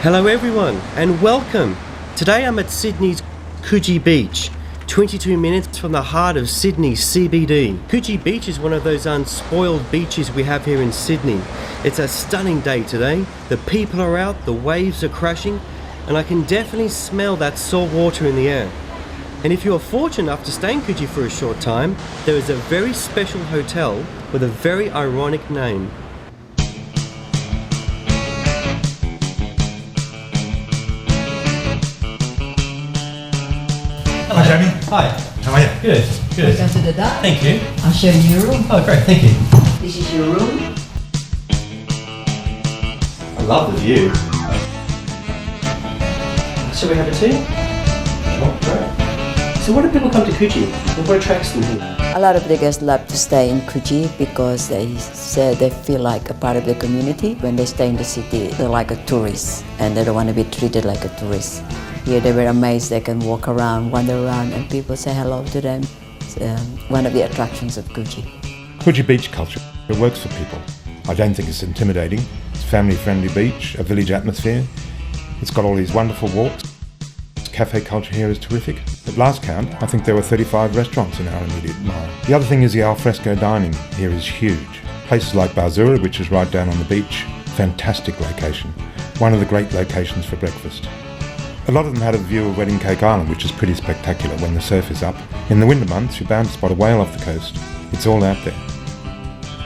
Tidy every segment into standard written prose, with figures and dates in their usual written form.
Hello everyone and welcome. Today I'm at Sydney's Coogee Beach, 22 minutes from the heart of Sydney CBD. Coogee Beach is one of those unspoiled beaches we have here in Sydney. It's a stunning day today. The people are out, the waves are crashing, and I can definitely smell that salt water in the air. And if you're fortunate enough to stay in Coogee for a short time, there is a very special hotel with a very ironic name. Hi Jamie. Hi. How are you? Good. Welcome to the dock. Thank you. I'll show you your room. Oh, great. Thank you. This is your room. I love the view. Shall we have a tea? Sure. Great. So, why do people come to Coogee? What attracts them here? A lot of the guests love to stay in Coogee because they say they feel like a part of the community. When they stay in the city, they're like a tourist and they don't want to be treated like a tourist. Here they were amazed they can walk around, wander around, and people say hello to them. It's one of the attractions of Coogee. Coogee beach culture, it works for people. I don't think it's intimidating. It's a family-friendly beach, a village atmosphere. It's got all these wonderful walks. Cafe culture here is terrific. At last count, I think there were 35 restaurants in our immediate mile. The other thing is the alfresco dining here is huge. Places like Barzura, which is right down on the beach, fantastic location. One of the great locations for breakfast. A lot of them had a view of Wedding Cake Island, which is pretty spectacular when the surf is up. In the winter months, you're bound to spot a whale off the coast. It's all out there.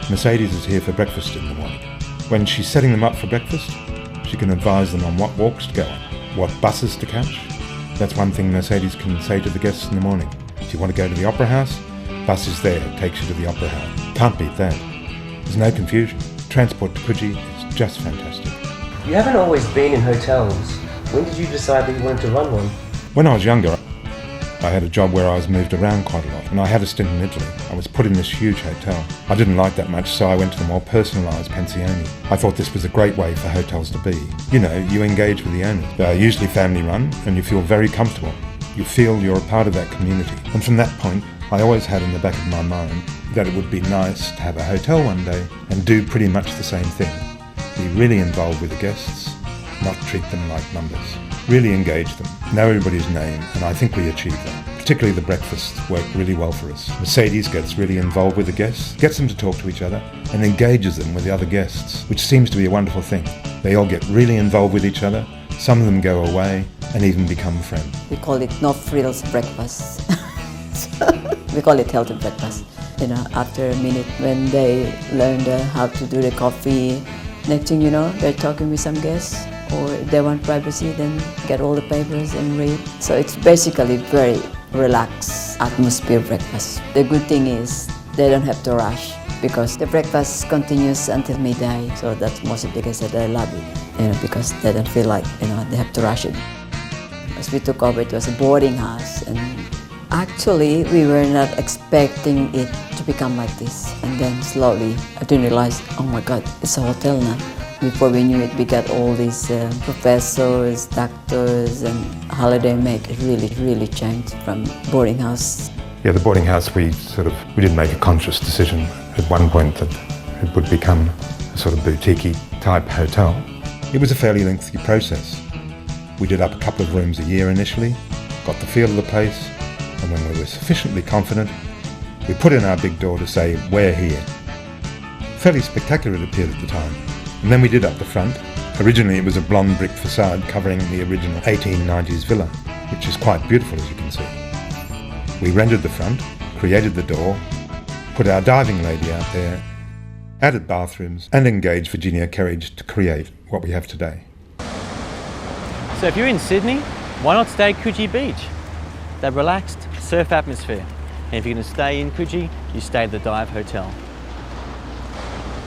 Mercedes is here for breakfast in the morning. When she's setting them up for breakfast, she can advise them on what walks to go on, what buses to catch. That's one thing Mercedes can say to the guests in the morning. If you want to go to the Opera House, bus is there, takes you to the Opera House. Can't beat that. There's no confusion. Transport to Coogee is just fantastic. You haven't always been in hotels. When did you decide that you wanted to run one? When I was younger, I had a job where I was moved around quite a lot, and I had a stint in Italy. I was put in this huge hotel. I didn't like that much, so I went to the more personalised pensioni. I thought this was a great way for hotels to be. You know, you engage with the owners. They're usually family run, and you feel very comfortable. You feel you're a part of that community. And from that point, I always had in the back of my mind that it would be nice to have a hotel one day and do pretty much the same thing. Be really involved with the guests, not treat them like numbers. Really engage them, know everybody's name, and I think we achieved that. Particularly the breakfasts work really well for us. Mercedes gets really involved with the guests, gets them to talk to each other, and engages them with the other guests, which seems to be a wonderful thing. They all get really involved with each other, some of them go away, and even become friends. We call it no frills breakfast. We call it healthy breakfast. You know, after a minute when they learn how to do the coffee, next thing you know, they're talking with some guests, or if they want privacy, then get all the papers and read. So it's basically very relaxed atmosphere breakfast. The good thing is they don't have to rush because the breakfast continues until midday. So that's most of the guests that I love it, because they don't feel like, they have to rush it. As we took over, it was a boarding house, and actually we were not expecting it to become like this. And then slowly I didn't realize, oh my God, it's a hotel now. Before we knew it, we got all these professors, doctors, and holiday makers. Really changed from boarding house. Yeah, the boarding house, we didn't make a conscious decision at one point that it would become a sort of boutique-y type hotel. It was a fairly lengthy process. We did up a couple of rooms a year initially, got the feel of the place, and when we were sufficiently confident, we put in our big door to say, we're here. Fairly spectacular it appeared at the time. And then we did up the front. Originally it was a blonde brick facade covering the original 1890s villa, which is quite beautiful as you can see. We rendered the front, created the door, put our diving lady out there, added bathrooms, and engaged Virginia Kerridge to create what we have today. So if you're in Sydney, why not stay at Coogee Beach? That relaxed surf atmosphere. And if you're going to stay in Coogee, you stay at the Dive Hotel.